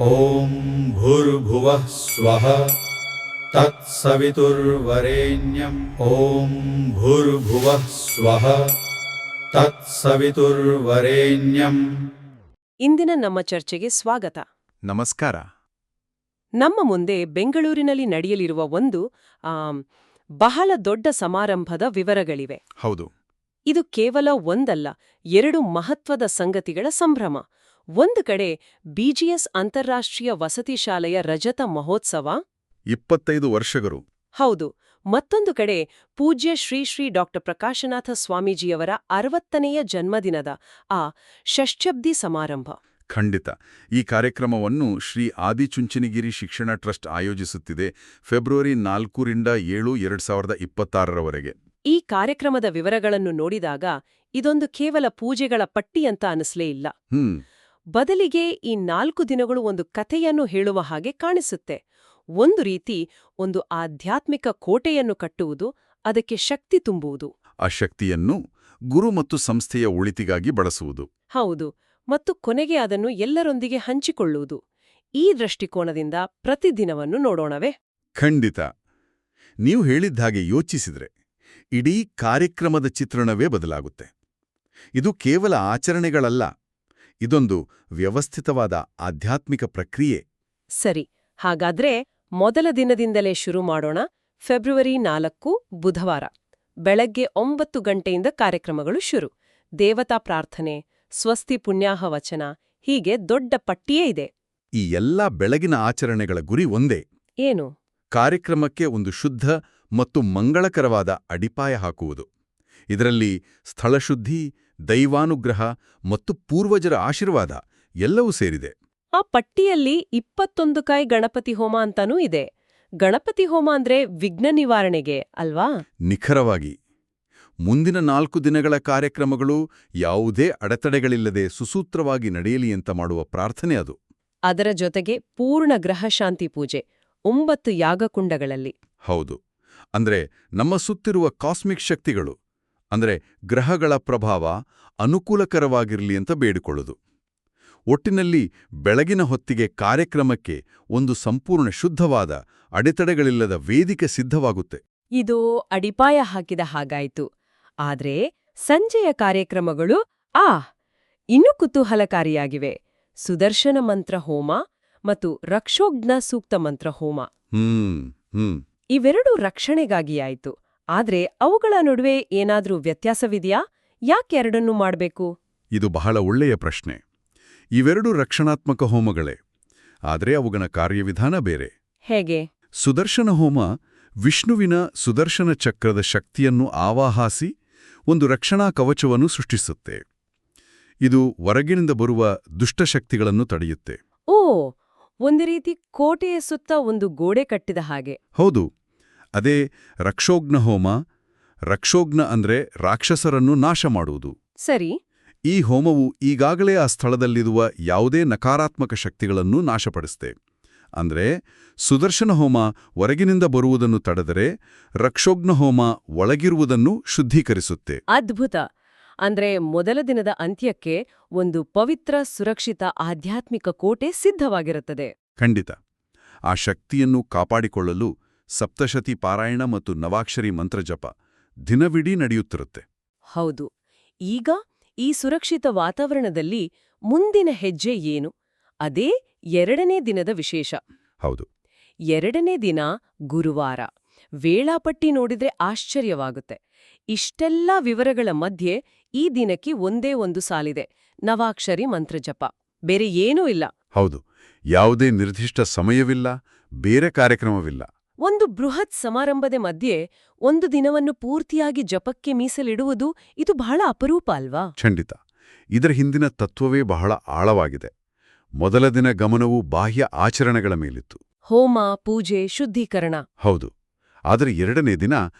ಓಂ ಭೂರ್ಭುವಃ ಸ್ವಃ ತತ್ಸವಿತುರ್ವರೆಣ್ಯಂ ಓಂ ಭೂರ್ಭುವಃ ಸ್ವಃ ತತ್ಸವಿತುರ್ವರೆಣ್ಯಂ. ಇಂದಿನ ನಮ್ಮ ಚರ್ಚೆಗೆ ಸ್ವಾಗತ. ನಮಸ್ಕಾರ. ನಮ್ಮ ಮುಂದೆ ಬೆಂಗಳೂರಿನಲ್ಲಿ ನಡೆಯಲಿರುವ ಒಂದು ಬಹಳ ದೊಡ್ಡ ಸಮಾರಂಭದ ವಿವರಗಳಿವೆ. ಹೌದು. ಇದು ಕೇವಲ ಒಂದಲ್ಲ, ಎರಡು ಮಹತ್ವದ ಸಂಗತಿಗಳ ಸಂಭ್ರಮ. ಒಂದು ಕಡೆ ಬಿಜಿಎಸ್ ಅಂತಾರಾಷ್ಟ್ರೀಯ ವಸತಿ ಶಾಲೆಯ ರಜತ ಮಹೋತ್ಸವ, 25 ವರ್ಷಗಳು. ಹೌದು. ಮತ್ತೊಂದು ಕಡೆ ಪೂಜ್ಯ ಶ್ರೀ ಶ್ರೀ ಡಾ ಪ್ರಕಾಶನಾಥ ಸ್ವಾಮೀಜಿಯವರ 60ನೆಯ ಜನ್ಮದಿನದ ಆ ಷಷ್ಠಬ್ದಿ ಸಮಾರಂಭ. ಖಂಡಿತ. ಈ ಕಾರ್ಯಕ್ರಮವನ್ನು ಶ್ರೀ ಆದಿಚುಂಚನಗಿರಿ ಶಿಕ್ಷಣ ಟ್ರಸ್ಟ್ ಆಯೋಜಿಸುತ್ತಿದೆ. ಫೆಬ್ರವರಿ 4ರಿಂದ 7, 2026ರವರೆಗೆ. ಈ ಕಾರ್ಯಕ್ರಮದ ವಿವರಗಳನ್ನು ನೋಡಿದಾಗ ಇದೊಂದು ಕೇವಲ ಪೂಜೆಗಳ ಪಟ್ಟಿ ಅಂತ ಅನಿಸ್ಲೇ ಇಲ್ಲ. ಬದಲಿಗೆ ಈ 4 ದಿನಗಳು ಒಂದು ಕಥೆಯನ್ನು ಹೇಳುವ ಹಾಗೆ ಕಾಣಿಸುತ್ತೆ. ಒಂದು ರೀತಿ ಒಂದು ಆಧ್ಯಾತ್ಮಿಕ ಕೋಟೆಯನ್ನು ಕಟ್ಟುವುದು, ಅದಕ್ಕೆ ಶಕ್ತಿ ತುಂಬುವುದು. ಆ ಶಕ್ತಿಯನ್ನು ಗುರು ಮತ್ತು ಸಂಸ್ಥೆಯ ಒಳಿತಿಗಾಗಿ ಬಳಸುವುದು. ಹೌದು. ಮತ್ತು ಕೊನೆಗೆ ಅದನ್ನು ಎಲ್ಲರೊಂದಿಗೆ ಹಂಚಿಕೊಳ್ಳುವುದು. ಈ ದೃಷ್ಟಿಕೋನದಿಂದ ಪ್ರತಿದಿನವನ್ನು ನೋಡೋಣವೇ? ಖಂಡಿತ. ನೀವು ಹೇಳಿದ್ಹಾಗೆ ಯೋಚಿಸಿದ್ರೆ ಇಡೀ ಕಾರ್ಯಕ್ರಮದ ಚಿತ್ರಣವೇ ಬದಲಾಗುತ್ತೆ. ಇದು ಕೇವಲ ಆಚರಣೆಗಳಲ್ಲ, ಇದೊಂದು ವ್ಯವಸ್ಥಿತವಾದ ಆಧ್ಯಾತ್ಮಿಕ ಪ್ರಕ್ರಿಯೆ. ಸರಿ, ಹಾಗಾದ್ರೆ ಮೊದಲ ದಿನದಿಂದಲೇ ಶುರು ಮಾಡೋಣ. ಫೆಬ್ರವರಿ 4 ಬುಧವಾರ ಬೆಳಗ್ಗೆ 9 ಗಂಟೆಯಿಂದ ಕಾರ್ಯಕ್ರಮಗಳು ಶುರು. ದೇವತಾ ಪ್ರಾರ್ಥನೆ, ಸ್ವಸ್ತಿ ಪುಣ್ಯಾಹ ವಚನ, ಹೀಗೆ ದೊಡ್ಡ ಪಟ್ಟಿಯೇ ಇದೆ. ಈ ಎಲ್ಲಾ ಬೆಳಗಿನ ಆಚರಣೆಗಳ ಗುರಿ ಒಂದೇ. ಏನು? ಕಾರ್ಯಕ್ರಮಕ್ಕೆ ಒಂದು ಶುದ್ಧ ಮತ್ತು ಮಂಗಳಕರವಾದ ಅಡಿಪಾಯ ಹಾಕುವುದು. ಇದರಲ್ಲಿ ಸ್ಥಳಶುದ್ಧಿ, ದೈವಾನುಗ್ರಹ ಮತ್ತು ಪೂರ್ವಜರ ಆಶೀರ್ವಾದ ಎಲ್ಲವೂ ಸೇರಿದೆ. ಆ ಪಟ್ಟಿಯಲ್ಲಿ 21 ಕಾಯಿ ಗಣಪತಿ ಹೋಮ ಅಂತಾನೂ ಇದೆ. ಗಣಪತಿ ಹೋಮ ಅಂದ್ರೆ ವಿಘ್ನ ನಿವಾರಣೆಗೆ ಅಲ್ವಾ? ನಿಖರವಾಗಿ. ಮುಂದಿನ 4 ದಿನಗಳ ಕಾರ್ಯಕ್ರಮಗಳು ಯಾವುದೇ ಅಡೆತಡೆಗಳಿಲ್ಲದೆ ಸುಸೂತ್ರವಾಗಿ ನಡೆಯಲಿ ಅಂತ ಮಾಡುವ ಪ್ರಾರ್ಥನೆ ಅದು. ಅದರ ಜೊತೆಗೆ ಪೂರ್ಣ ಗ್ರಹ ಶಾಂತಿ ಪೂಜೆ 9 ಯಾಗಕುಂಡಗಳಲ್ಲಿ. ಹೌದು. ಅಂದ್ರೆ ನಮ್ಮ ಸುತ್ತಿರುವ ಕಾಸ್ಮಿಕ್ ಶಕ್ತಿಗಳು, ಅಂದ್ರೆ ಗ್ರಹಗಳ ಪ್ರಭಾವ ಅನುಕೂಲಕರವಾಗಿರಲಿ ಅಂತ ಬೇಡಿಕೊಳ್ಳುವುದು. ಒಟ್ಟಿನಲ್ಲಿ ಬೆಳಗಿನ ಹೊತ್ತಿಗೆ ಕಾರ್ಯಕ್ರಮಕ್ಕೆ ಒಂದು ಸಂಪೂರ್ಣ ಶುದ್ಧವಾದ, ಅಡೆತಡೆಗಳಿಲ್ಲದ ವೇದಿಕೆ ಸಿದ್ಧವಾಗುತ್ತೆ. ಇದು ಅಡಿಪಾಯ ಹಾಕಿದ ಹಾಗಾಯ್ತು. ಆದ್ರೆ ಸಂಜೆಯ ಕಾರ್ಯಕ್ರಮಗಳು ಇನ್ನೂ ಕುತೂಹಲಕಾರಿಯಾಗಿವೆ. ಸುದರ್ಶನ ಮಂತ್ರ ಹೋಮ ಮತ್ತು ರಕ್ಷೋಘ್ನ ಸೂಕ್ತ ಮಂತ್ರ ಹೋಮ. ಇವೆರಡೂ ರಕ್ಷಣೆಗಾಗಿಯಾಯಿತು. ಆದ್ರೆ ಅವುಗಳ ನಡುವೆ ಏನಾದ್ರೂ ವ್ಯತ್ಯಾಸವಿದೆಯಾ? ಯಾಕೆರಡನ್ನೂ ಮಾಡ್ಬೇಕು? ಇದು ಬಹಳ ಒಳ್ಳೆಯ ಪ್ರಶ್ನೆ. ಇವೆರಡೂ ರಕ್ಷಣಾತ್ಮಕ ಹೋಮಗಳೇ, ಆದರೆ ಅವುಗಳ ಕಾರ್ಯವಿಧಾನ ಬೇರೆ. ಹೇಗೆ? ಸುದರ್ಶನ ಹೋಮ ವಿಷ್ಣುವಿನ ಸುದರ್ಶನ ಚಕ್ರದ ಶಕ್ತಿಯನ್ನು ಆವಾಹಿಸಿ ಒಂದು ರಕ್ಷಣಾ ಕವಚವನ್ನು ಸೃಷ್ಟಿಸುತ್ತೆ. ಇದು ಹೊರಗಿನಿಂದ ಬರುವ ದುಷ್ಟಶಕ್ತಿಗಳನ್ನು ತಡೆಯುತ್ತೆ. ಒಂದು ರೀತಿ ಕೋಟೆಯ ಸುತ್ತ ಒಂದು ಗೋಡೆ ಕಟ್ಟಿದ ಹಾಗೆ. ಹೌದು. ಅದೇ ರಕ್ಷೋಘ್ನ ಹೋಮ. ರಕ್ಷೋಘ್ನ ಅಂದ್ರೆ ರಾಕ್ಷಸರನ್ನು ನಾಶ ಮಾಡುವುದು. ಸರಿ. ಈ ಹೋಮವು ಈಗಾಗಲೇ ಆ ಸ್ಥಳದಲ್ಲಿರುವ ಯಾವುದೇ ನಕಾರಾತ್ಮಕ ಶಕ್ತಿಗಳನ್ನು ನಾಶಪಡಿಸುತ್ತೆ. ಅಂದ್ರೆ ಸುದರ್ಶನ ಹೋಮ ಹೊರಗಿನಿಂದ ಬರುವುದನ್ನು ತಡೆದರೆ, ರಕ್ಷೋಘ್ನ ಹೋಮ ಒಳಗಿರುವುದನ್ನು ಶುದ್ಧೀಕರಿಸುತ್ತೆ. ಅದ್ಭುತ. ಅಂದ್ರೆ ಮೊದಲ ದಿನದ ಅಂತ್ಯಕ್ಕೆ ಒಂದು ಪವಿತ್ರ, ಸುರಕ್ಷಿತ ಆಧ್ಯಾತ್ಮಿಕ ಕೋಟೆ ಸಿದ್ಧವಾಗಿರುತ್ತದೆ. ಖಂಡಿತ. ಆ ಶಕ್ತಿಯನ್ನು ಕಾಪಾಡಿಕೊಳ್ಳಲು ಸಪ್ತಶತಿ ಪಾರಾಯಣ ಮತ್ತು ನವಾಕ್ಷರಿ ಮಂತ್ರಜಪ ದಿನವಿಡೀ ನಡೆಯುತ್ತಿರುತ್ತೆ. ಹೌದು. ಈಗ ಈ ಸುರಕ್ಷಿತ ವಾತಾವರಣದಲ್ಲಿ ಮುಂದಿನ ಹೆಜ್ಜೆ ಏನು? ಅದೇ 2ನೇ ದಿನದ ವಿಶೇಷ. ಹೌದು. 2ನೇ ದಿನ ಗುರುವಾರ. ವೇಳಾಪಟ್ಟಿ ನೋಡಿದ್ರೆ ಆಶ್ಚರ್ಯವಾಗುತ್ತೆ. ಇಷ್ಟೆಲ್ಲಾ ವಿವರಗಳ ಮಧ್ಯೆ ಈ ದಿನಕ್ಕೆ ಒಂದೇ ಒಂದು ಸಾಲಿದೆ: ನವಾಕ್ಷರಿ ಮಂತ್ರಜಪ. ಬೇರೆ ಏನೂ ಇಲ್ಲ. ಹೌದು. ಯಾವುದೇ ನಿರ್ದಿಷ್ಟ ಸಮಯವಿಲ್ಲ, ಬೇರೆ ಕಾರ್ಯಕ್ರಮವಿಲ್ಲ. ಒಂದು ಬೃಹತ್ ಸಮಾರಂಭದ ಮಧ್ಯೆ ಒಂದು ದಿನವನ್ನು ಪೂರ್ತಿಯಾಗಿ ಜಪಕ್ಕೆ ಮೀಸಲಿಡುವುದು, ಇದು ಬಹಳ ಅಪರೂಪ ಅಲ್ವಾ? ಖಂಡಿತ. ಇದರ ಹಿಂದಿನ ತತ್ವವೇ ಬಹಳ ಆಳವಾಗಿದೆ. ಮೊದಲ ದಿನ ಗಮನವು ಬಾಹ್ಯ ಆಚರಣೆಗಳ ಮೇಲಿತ್ತು. ಹೋಮ, ಪೂಜೆ, ಶುದ್ಧೀಕರಣ. ಹೌದು. ಆದರೆ 2ನೇ ದಿನ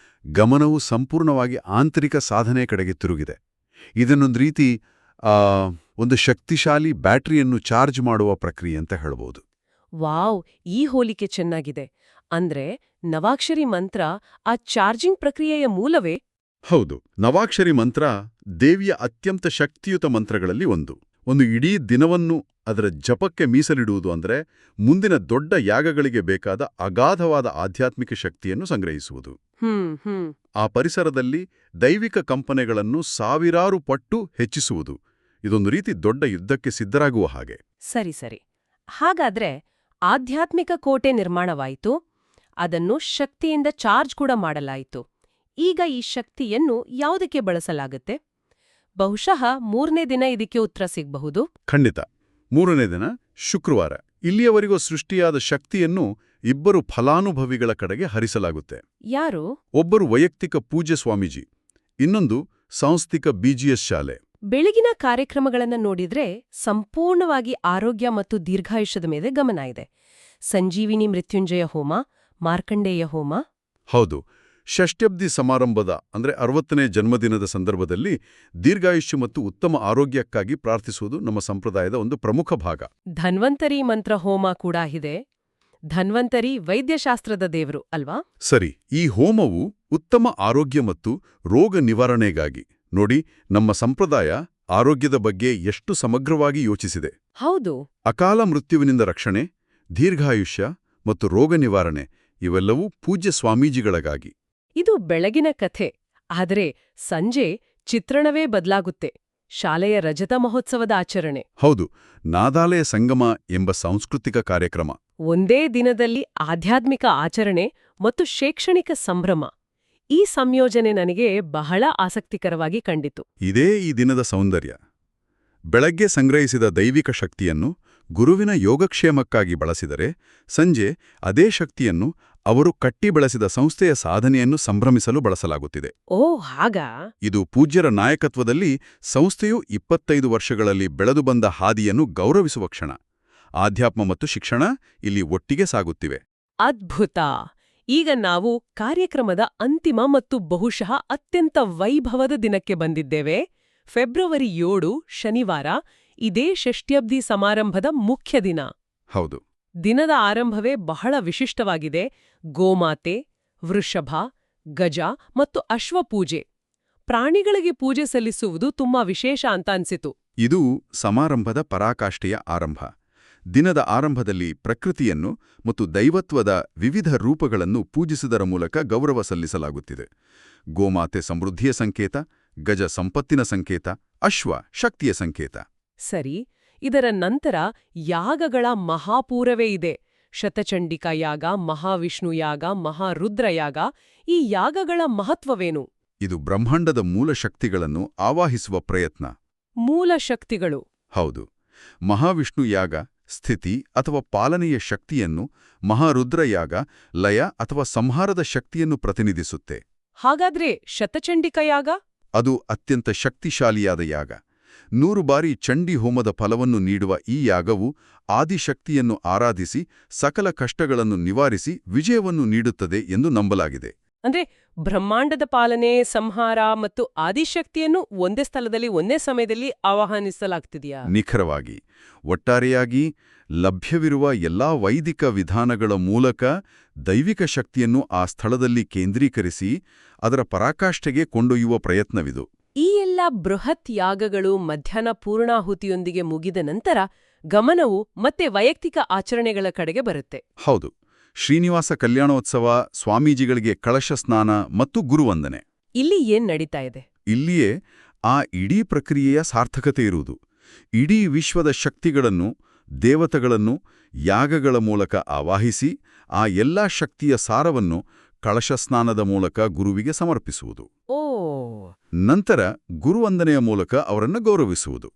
ಗಮನವು ಸಂಪೂರ್ಣವಾಗಿ ಆಂತರಿಕ ಸಾಧನೆ ಕಡೆಗೆ ತಿರುಗಿದೆ. ಇದನ್ನೊಂದು ರೀತಿ ಒಂದು ಶಕ್ತಿಶಾಲಿ ಬ್ಯಾಟರಿಯನ್ನು ಚಾರ್ಜ್ ಮಾಡುವ ಪ್ರಕ್ರಿಯೆ ಅಂತ ಹೇಳ್ಬೋದು. ವಾವ್, ಈ ಹೋಲಿಕೆ ಚೆನ್ನಾಗಿದೆ. ಅಂದ್ರೆ ನವಾಕ್ಷರಿ ಮಂತ್ರ ಆ ಚಾರ್ಜಿಂಗ್ ಪ್ರಕ್ರಿಯೆಯ ಮೂಲವೇ? ಹೌದು. ನವಾಕ್ಷರಿ ಮಂತ್ರ ದೇವಿಯ ಅತ್ಯಂತ ಶಕ್ತಿಯುತ ಮಂತ್ರಗಳಲ್ಲಿ ಒಂದು. ಒಂದು ಇಡೀ ದಿನವನ್ನು ಅದರ ಜಪಕ್ಕೆ ಮೀಸಲಿಡುವುದು ಅಂದರೆ ಮುಂದಿನ ದೊಡ್ಡ ಯಾಗಗಳಿಗೆ ಬೇಕಾದ ಅಗಾಧವಾದ ಆಧ್ಯಾತ್ಮಿಕ ಶಕ್ತಿಯನ್ನು ಸಂಗ್ರಹಿಸುವುದು. ಆ ಪರಿಸರದಲ್ಲಿ ದೈವಿಕ ಕಂಪನೆಗಳನ್ನು ಸಾವಿರಾರು ಪಟ್ಟು ಹೆಚ್ಚಿಸುವುದು. ಇದೊಂದು ರೀತಿ ದೊಡ್ಡ ಯುದ್ಧಕ್ಕೆ ಸಿದ್ಧರಾಗುವ ಹಾಗೆ. ಸರಿ ಸರಿ. ಹಾಗಾದ್ರೆ ಆಧ್ಯಾತ್ಮಿಕ ಕೋಟೆ ನಿರ್ಮಾಣವಾಯಿತು, ಅದನ್ನು ಶಕ್ತಿಯಿಂದ ಚಾರ್ಜ್ ಕೂಡ ಮಾಡಲಾಯಿತು. ಈಗ ಈ ಶಕ್ತಿಯನ್ನು ಯಾವುದಕ್ಕೆ ಬಳಸಲಾಗುತ್ತೆ? ಬಹುಶಃ 3ನೇ ದಿನ ಇದಕ್ಕೆ ಉತ್ತರ ಸಿಗಬಹುದು. ಖಂಡಿತ. 3ನೇ ದಿನ ಶುಕ್ರವಾರ. ಇಲ್ಲಿಯವರೆಗೂ ಸೃಷ್ಟಿಯಾದ ಶಕ್ತಿಯನ್ನು ಇಬ್ಬರು ಫಲಾನುಭವಿಗಳ ಕಡೆಗೆ ಹರಿಸಲಾಗುತ್ತೆ. ಯಾರು? ಒಬ್ಬರು ವೈಯಕ್ತಿಕ ಪೂಜ್ಯ ಸ್ವಾಮೀಜಿ, ಇನ್ನೊಂದು ಸಾಂಸ್ಥಿಕ ಬಿಜಿಎಸ್ ಶಾಲೆ. ಬೆಳಗಿನ ಕಾರ್ಯಕ್ರಮಗಳನ್ನ ನೋಡಿದ್ರೆ ಸಂಪೂರ್ಣವಾಗಿ ಆರೋಗ್ಯ ಮತ್ತು ದೀರ್ಘಾಯುಷ್ಯದ ಮೇಲೆ ಗಮನ ಇದೆ. ಸಂಜೀವಿನಿ ಮೃತ್ಯುಂಜಯ ಹೋಮ, ಮಾರ್ಕಂಡೇಯ ಹೋಮ. ಹೌದು. ಷಷ್ಠ್ಯಬ್ದಿ ಸಮಾರಂಭದ ಅಂದ್ರೆ 60ನೇ ಜನ್ಮದಿನದ ಸಂದರ್ಭದಲ್ಲಿ ದೀರ್ಘಾಯುಷ್ಯ ಮತ್ತು ಉತ್ತಮ ಆರೋಗ್ಯಕ್ಕಾಗಿ ಪ್ರಾರ್ಥಿಸುವುದು ನಮ್ಮ ಸಂಪ್ರದಾಯದ ಒಂದು ಪ್ರಮುಖ ಭಾಗ. ಧನ್ವಂತರಿ ಮಂತ್ರ ಹೋಮ ಕೂಡ ಇದೆ. ಧನ್ವಂತರಿ ವೈದ್ಯಶಾಸ್ತ್ರದ ದೇವರು ಅಲ್ವಾ? ಸರಿ. ಈ ಹೋಮವು ಉತ್ತಮ ಆರೋಗ್ಯ ಮತ್ತು ರೋಗ ನಿವಾರಣೆಗಾಗಿ. ನೋಡಿ, ನಮ್ಮ ಸಂಪ್ರದಾಯ ಆರೋಗ್ಯದ ಬಗ್ಗೆ ಎಷ್ಟು ಸಮಗ್ರವಾಗಿ ಯೋಚಿಸಿದೆ. ಹೌದು. ಅಕಾಲ ಮೃತ್ಯುವಿನಿಂದ ರಕ್ಷಣೆ, ದೀರ್ಘಾಯುಷ್ಯ ಮತ್ತು ರೋಗ ನಿವಾರಣೆ ಇವೆಲ್ಲವೂ ಪೂಜ್ಯ ಸ್ವಾಮೀಜಿಗಳಿಗಾಗಿ. ಇದು ಬೆಳಗಿನ ಕಥೆ. ಆದರೆ ಸಂಜೆ ಚಿತ್ರಣವೇ ಬದಲಾಗುತ್ತೆ. ಶಾಲೆಯ ರಜತ ಮಹೋತ್ಸವದ ಆಚರಣೆ. ಹೌದು. ನಾದಾಲಯ ಸಂಗಮ ಎಂಬ ಸಾಂಸ್ಕೃತಿಕ ಕಾರ್ಯಕ್ರಮ. ಒಂದೇ ದಿನದಲ್ಲಿ ಆಧ್ಯಾತ್ಮಿಕ ಆಚರಣೆ ಮತ್ತು ಶೈಕ್ಷಣಿಕ ಸಂಭ್ರಮ. ಈ ಸಂಯೋಜನೆ ನನಗೆ ಬಹಳ ಆಸಕ್ತಿಕರವಾಗಿ ಕಂಡಿತು. ಇದೇ ಈ ದಿನದ ಸೌಂದರ್ಯ. ಬೆಳಗ್ಗೆ ಸಂಗ್ರಹಿಸಿದ ದೈವಿಕ ಶಕ್ತಿಯನ್ನು ಗುರುವಿನ ಯೋಗಕ್ಷೇಮಕ್ಕಾಗಿ ಬಳಸಿದರೆ, ಸಂಜೆ ಅದೇ ಶಕ್ತಿಯನ್ನು ಅವರು ಕಟ್ಟಿ ಬೆಳೆಸಿದ ಸಂಸ್ಥೆಯ ಸಾಧನೆಯನ್ನು ಸಂಭ್ರಮಿಸಲು ಬಳಸಲಾಗುತ್ತಿದೆ. ಓ ಹಾಗಾ? ಇದು ಪೂಜ್ಯರ ನಾಯಕತ್ವದಲ್ಲಿ ಸಂಸ್ಥೆಯು 25 ವರ್ಷಗಳಲ್ಲಿ ಬೆಳೆದು ಬಂದ ಹಾದಿಯನ್ನು ಗೌರವಿಸುವ ಕ್ಷಣ. ಆಧ್ಯಾತ್ಮ ಮತ್ತು ಶಿಕ್ಷಣ ಇಲ್ಲಿ ಒಟ್ಟಿಗೆ ಸಾಗುತ್ತಿವೆ. ಅದ್ಭುತ. ಈಗ ನಾವು ಕಾರ್ಯಕ್ರಮದ ಅಂತಿಮ ಮತ್ತು ಬಹುಶಃ ಅತ್ಯಂತ ವೈಭವದ ದಿನಕ್ಕೆ ಬಂದಿದ್ದೇವೆ. ಫೆಬ್ರವರಿ 7 ಶನಿವಾರ. ಇದೇ ಷಷ್ಠ್ಯಬ್ದಿ ಸಮಾರಂಭದ ಮುಖ್ಯ ದಿನ. ಹೌದು. ದಿನದ ಆರಂಭವೇ ಬಹಳ ವಿಶಿಷ್ಟವಾಗಿದೆ. ಗೋಮಾತೆ, ವೃಷಭ, ಗಜ ಮತ್ತು ಅಶ್ವಪೂಜೆ. ಪ್ರಾಣಿಗಳಿಗೆ ಪೂಜೆ ಸಲ್ಲಿಸುವುದು ತುಂಬಾ ವಿಶೇಷ ಅಂತ ಅನ್ಸಿತು. ಇದು ಸಮಾರಂಭದ ಪರಾಕಾಷ್ಠೆಯ ಆರಂಭ. ದಿನದ ಆರಂಭದಲ್ಲಿ ಪ್ರಕೃತಿಯನ್ನು ಮತ್ತು ದೈವತ್ವದ ವಿವಿಧ ರೂಪಗಳನ್ನು ಪೂಜಿಸುವುದರ ಮೂಲಕ ಗೌರವ ಸಲ್ಲಿಸಲಾಗುತ್ತಿದೆ. ಗೋಮಾತೆ ಸಮೃದ್ಧಿಯ ಸಂಕೇತ, ಗಜ ಸಂಪತ್ತಿನ ಸಂಕೇತ, ಅಶ್ವ ಶಕ್ತಿಯ ಸಂಕೇತ. ಸರಿ. ಇದರ ನಂತರ ಯಾಗಗಳ ಮಹಾಪೂರವೇ ಇದೆ. ಶತಚಂಡಿಕಾ ಯಾಗ, ಮಹಾವಿಷ್ಣು ಯಾಗ, ಮಹಾರುದ್ರಯಾಗ. ಈ ಯಾಗಗಳ ಮಹತ್ವವೇನು? ಇದು ಬ್ರಹ್ಮಾಂಡದ ಮೂಲ ಶಕ್ತಿಗಳನ್ನು ಆವಾಹಿಸುವ ಪ್ರಯತ್ನ. ಮೂಲ ಶಕ್ತಿಗಳು? ಹೌದು. ಮಹಾವಿಷ್ಣು ಯಾಗ ಸ್ಥಿತಿ ಅಥವಾ ಪಾಲನೆಯ ಶಕ್ತಿಯನ್ನು, ಮಹಾರುದ್ರಯಾಗ ಲಯ ಅಥವಾ ಸಂಹಾರದ ಶಕ್ತಿಯನ್ನು ಪ್ರತಿನಿಧಿಸುತ್ತೆ. ಹಾಗಾದ್ರೆ ಶತಚಂಡಿಕಾ ಯಾಗ? ಅದು ಅತ್ಯಂತ ಶಕ್ತಿಶಾಲಿಯಾದ ಯಾಗ. 100 ಬಾರಿ ಚಂಡಿ ಹೋಮದ ಫಲವನ್ನು ನೀಡುವ ಈ ಯಾಗವು ಆದಿಶಕ್ತಿಯನ್ನು ಆರಾಧಿಸಿ ಸಕಲ ಕಷ್ಟಗಳನ್ನು ನಿವಾರಿಸಿ ವಿಜಯವನ್ನು ನೀಡುತ್ತದೆ ಎಂದು ನಂಬಲಾಗಿದೆ. ಅಂದ್ರೆ ಬ್ರಹ್ಮಾಂಡದ ಪಾಲನೆ, ಸಂಹಾರ ಮತ್ತು ಆದಿಶಕ್ತಿಯನ್ನು ಒಂದೇ ಸ್ಥಳದಲ್ಲಿ ಒಂದೇ ಸಮಯದಲ್ಲಿ ಆವಾಹನಿಸಲಾಗ್ತಿದೆಯಾ? ನಿಖರವಾಗಿ. ಒಟ್ಟಾರೆಯಾಗಿ ಲಭ್ಯವಿರುವ ಎಲ್ಲಾ ವೈದಿಕ ವಿಧಾನಗಳ ಮೂಲಕ ದೈವಿಕ ಶಕ್ತಿಯನ್ನು ಆ ಸ್ಥಳದಲ್ಲಿ ಕೇಂದ್ರೀಕರಿಸಿ ಅದರ ಪರಾಕಾಷ್ಠೆಗೆ ಕೊಂಡೊಯ್ಯುವ ಪ್ರಯತ್ನವಿದು. ಈ ಎಲ್ಲ ಬೃಹತ್ ಯಾಗಗಳು ಮಧ್ಯಾಹ್ನ ಪೂರ್ಣಾಹುತಿಯೊಂದಿಗೆ ಮುಗಿದ ನಂತರ ಗಮನವು ಮತ್ತೆ ವೈಯಕ್ತಿಕ ಆಚರಣೆಗಳ ಕಡೆಗೆ ಬರುತ್ತೆ. ಹೌದು. ಶ್ರೀನಿವಾಸ ಕಲ್ಯಾಣೋತ್ಸವ, ಸ್ವಾಮೀಜಿಗಳಿಗೆ ಕಳಶ ಸ್ನಾನ ಮತ್ತು ಗುರುವಂದನೆ. ಇಲ್ಲಿ ಏನ್ ನಡೀತಾ ಇದೆ? ಇಲ್ಲಿಯೇ ಆ ಇಡೀ ಪ್ರಕ್ರಿಯೆಯ ಸಾರ್ಥಕತೆ ಇರುವುದು. ಇಡೀ ವಿಶ್ವದ ಶಕ್ತಿಗಳನ್ನು, ದೇವತೆಗಳನ್ನು ಯಾಗಗಳ ಮೂಲಕ ಆವಾಹಿಸಿ ಆ ಎಲ್ಲಾ ಶಕ್ತಿಯ ಸಾರವನ್ನು ಕಳಶ ಸ್ನಾನದ ಮೂಲಕ ಗುರುವಿಗೆ ಸಮರ್ಪಿಸುವುದು. ಓ. ನಂತರ ಗುರುವಂದನೆಯ ಮೂಲಕ ಅವರನ್ನು ಗೌರವಿಸುವುದು.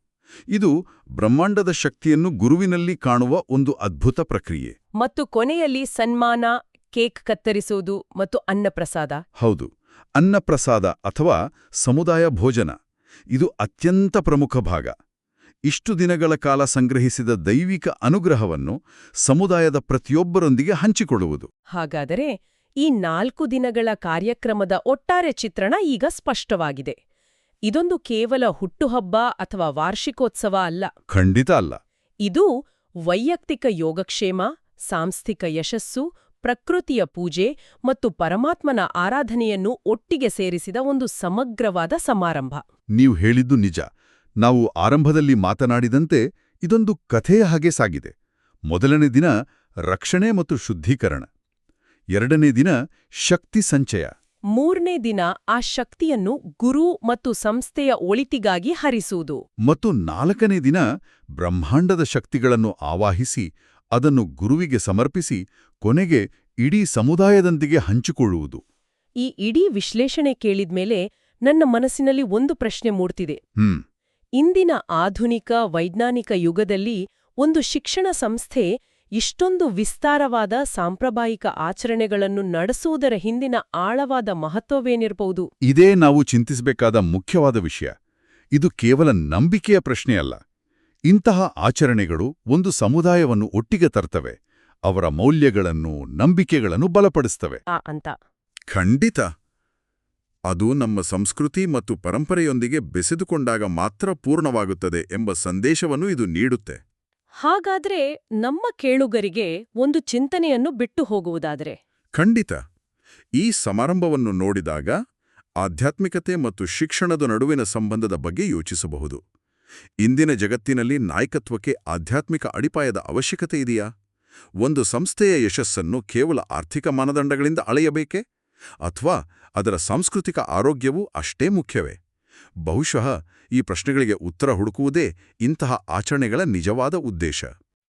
ಇದು ಬ್ರಹ್ಮಾಂಡದ ಶಕ್ತಿಯನ್ನು ಗುರುವಿನಲ್ಲಿ ಕಾಣುವ ಒಂದು ಅದ್ಭುತ ಪ್ರಕ್ರಿಯೆ. ಮತ್ತು ಕೊನೆಯಲ್ಲಿ ಸನ್ಮಾನ, ಕೇಕ್ ಕತ್ತರಿಸುವುದು ಮತ್ತು ಅನ್ನಪ್ರಸಾದ. ಹೌದು. ಅನ್ನಪ್ರಸಾದ ಅಥವಾ ಸಮುದಾಯ ಭೋಜನ ಇದು ಅತ್ಯಂತ ಪ್ರಮುಖ ಭಾಗ. ಇಷ್ಟು ದಿನಗಳ ಕಾಲ ಸಂಗ್ರಹಿಸಿದ ದೈವಿಕ ಅನುಗ್ರಹವನ್ನು ಸಮುದಾಯದ ಪ್ರತಿಯೊಬ್ಬರೊಂದಿಗೆ ಹಂಚಿಕೊಳ್ಳುವುದು. ಹಾಗಾದರೆ ಈ 4 ದಿನಗಳ ಕಾರ್ಯಕ್ರಮದ ಒಟ್ಟಾರೆ ಚಿತ್ರಣ ಈಗ ಸ್ಪಷ್ಟವಾಗಿದೆ. ಇದೊಂದು ಕೇವಲ ಹುಟ್ಟುಹಬ್ಬ ಅಥವಾ ವಾರ್ಷಿಕೋತ್ಸವ ಅಲ್ಲ. ಖಂಡಿತ ಅಲ್ಲ. ಇದು ವೈಯಕ್ತಿಕ ಯೋಗಕ್ಷೇಮ, ಸಾಂಸ್ಥಿಕ ಯಶಸ್ಸು, ಪ್ರಕೃತಿಯ ಪೂಜೆ ಮತ್ತು ಪರಮಾತ್ಮನ ಆರಾಧನೆಯನ್ನು ಒಟ್ಟಿಗೆ ಸೇರಿಸಿದ ಒಂದು ಸಮಗ್ರವಾದ ಸಮಾರಂಭ. ನೀವು ಹೇಳಿದ್ದು ನಿಜ. ನಾವು ಆರಂಭದಲ್ಲಿ ಮಾತನಾಡಿದಂತೆ ಇದೊಂದು ಕಥೆಯ ಹಾಗೆ ಸಾಗಿದೆ. ಮೊದಲನೇ ದಿನ ರಕ್ಷಣೆ ಮತ್ತು ಶುದ್ಧೀಕರಣ, ಎರಡನೇ ದಿನ ಶಕ್ತಿ ಸಂಚಯ, ಮೂರನೇ ದಿನ ಆ ಶಕ್ತಿಯನ್ನು ಗುರು ಮತ್ತು ಸಂಸ್ಥೆಯ ಒಳಿತಿಗಾಗಿ ಹರಿಸುವುದು. ಮತ್ತು ನಾಲ್ಕನೇ ದಿನ ಬ್ರಹ್ಮಾಂಡದ ಶಕ್ತಿಗಳನ್ನು ಆವಾಹಿಸಿ ಅದನ್ನು ಗುರುವಿಗೆ ಸಮರ್ಪಿಸಿ ಕೊನೆಗೆ ಇಡೀ ಸಮುದಾಯದೊಂದಿಗೆ ಹಂಚಿಕೊಳ್ಳುವುದು. ಈ ಇಡೀ ವಿಶ್ಲೇಷಣೆ ಕೇಳಿದ್ಮೇಲೆ ನನ್ನ ಮನಸ್ಸಿನಲ್ಲಿ ಒಂದು ಪ್ರಶ್ನೆ ಮೂಡ್ತಿದೆ. ಇಂದಿನ ಆಧುನಿಕ ವೈಜ್ಞಾನಿಕ ಯುಗದಲ್ಲಿ ಒಂದು ಶಿಕ್ಷಣ ಸಂಸ್ಥೆ ಇಷ್ಟೊಂದು ವಿಸ್ತಾರವಾದ ಸಾಂಪ್ರದಾಯಿಕ ಆಚರಣೆಗಳನ್ನು ನಡೆಸುವುದರ ಹಿಂದಿನ ಆಳವಾದ ಮಹತ್ವವೇನಿರಬಹುದು? ಇದೇ ನಾವು ಚಿಂತಿಸಬೇಕಾದ ಮುಖ್ಯವಾದ ವಿಷಯ. ಇದು ಕೇವಲ ನಂಬಿಕೆಯ ಪ್ರಶ್ನೆಯಲ್ಲ. ಇಂತಹ ಆಚರಣೆಗಳು ಒಂದು ಸಮುದಾಯವನ್ನು ಒಟ್ಟಿಗೆ ತರ್ತವೆ, ಅವರ ಮೌಲ್ಯಗಳನ್ನು, ನಂಬಿಕೆಗಳನ್ನು ಬಲಪಡಿಸ್ತವೆ ಅಂತ. ಖಂಡಿತ. ಅದು ನಮ್ಮ ಸಂಸ್ಕೃತಿ ಮತ್ತು ಪರಂಪರೆಯೊಂದಿಗೆ ಬೆಸೆದುಕೊಂಡಾಗ ಮಾತ್ರ ಪೂರ್ಣವಾಗುತ್ತದೆ ಎಂಬ ಸಂದೇಶವನ್ನು ಇದು ನೀಡುತ್ತೆ. ಹಾಗಾದ್ರೆ ನಮ್ಮ ಕೇಳುಗರಿಗೆ ಒಂದು ಚಿಂತನೆಯನ್ನು ಬಿಟ್ಟು ಹೋಗುವುದಾದರೆ? ಖಂಡಿತ. ಈ ಸಮಾರಂಭವನ್ನು ನೋಡಿದಾಗ ಆಧ್ಯಾತ್ಮಿಕತೆ ಮತ್ತು ಶಿಕ್ಷಣದ ನಡುವಿನ ಸಂಬಂಧದ ಬಗ್ಗೆ ಯೋಚಿಸಬಹುದು. ಇಂದಿನ ಜಗತ್ತಿನಲ್ಲಿ ನಾಯಕತ್ವಕ್ಕೆ ಆಧ್ಯಾತ್ಮಿಕ ಅಡಿಪಾಯದ ಅವಶ್ಯಕತೆ ಇದೆಯಾ? ಒಂದು ಸಂಸ್ಥೆಯ ಯಶಸ್ಸನ್ನು ಕೇವಲ ಆರ್ಥಿಕ ಮಾನದಂಡಗಳಿಂದ ಅಳೆಯಬೇಕೇ? ಅಥವಾ ಅದರ ಸಾಂಸ್ಕೃತಿಕ ಆರೋಗ್ಯವೂ ಅಷ್ಟೇ ಮುಖ್ಯವೇ? ಬಹುಶಃ ಈ ಪ್ರಶ್ನೆಗಳಿಗೆ ಉತ್ತರ ಹುಡುಕುವುದೇ ಇಂತಹ ಆಚರಣೆಗಳ ನಿಜವಾದ ಉದ್ದೇಶ.